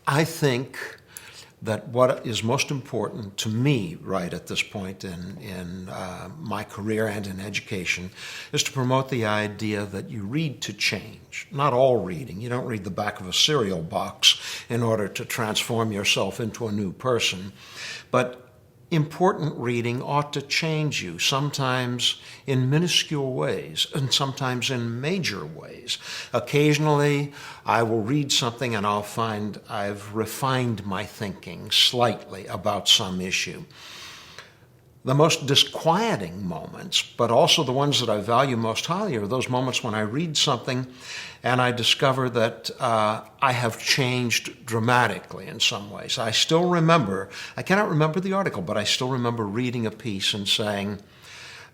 I think that what is most important to me right at this point in my career and in education is to promote the idea that you read to change. Not all reading. You don't read the back of a cereal box in order to transform yourself into a new person. But important reading ought to change you, sometimes in minuscule ways and sometimes in major ways. Occasionally, I will read something and I'll find I've refined my thinking slightly about some issue. The most disquieting moments, but also the ones that I value most highly, are those moments when I read something and I discover that I have changed dramatically in some ways. I cannot remember the article, but I still remember reading a piece and saying,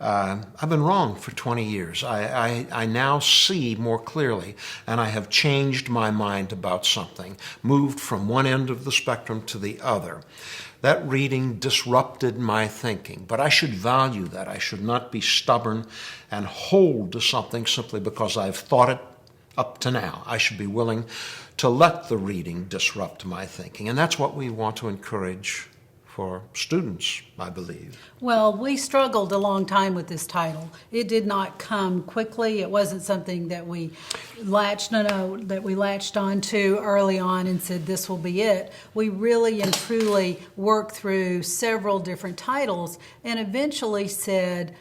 I've been wrong for 20 years. I now see more clearly, and I have changed my mind about something, moved from one end of the spectrum to the other. That reading disrupted my thinking, but I should value that. I should not be stubborn and hold to something simply because I've thought it up to now. I should be willing to let the reading disrupt my thinking, and that's what we want to encourage for students, I believe. Well, we struggled a long time with this title. It did not come quickly. It wasn't something that we latched onto early on and said this will be it. We really and truly worked through several different titles and eventually said,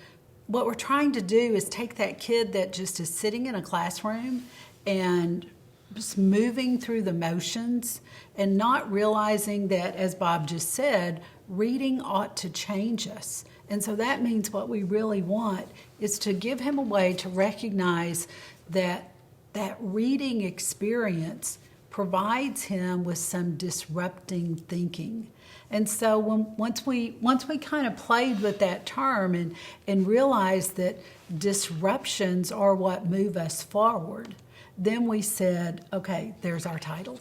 what we're trying to do is take that kid that just is sitting in a classroom and just moving through the motions and not realizing that, as Bob just said, reading ought to change us. And so that means what we really want is to give him a way to recognize that that reading experience provides him with some disrupting thinking. And so once we kind of played with that term and realized that disruptions are what move us forward, then we said, okay, there's our title.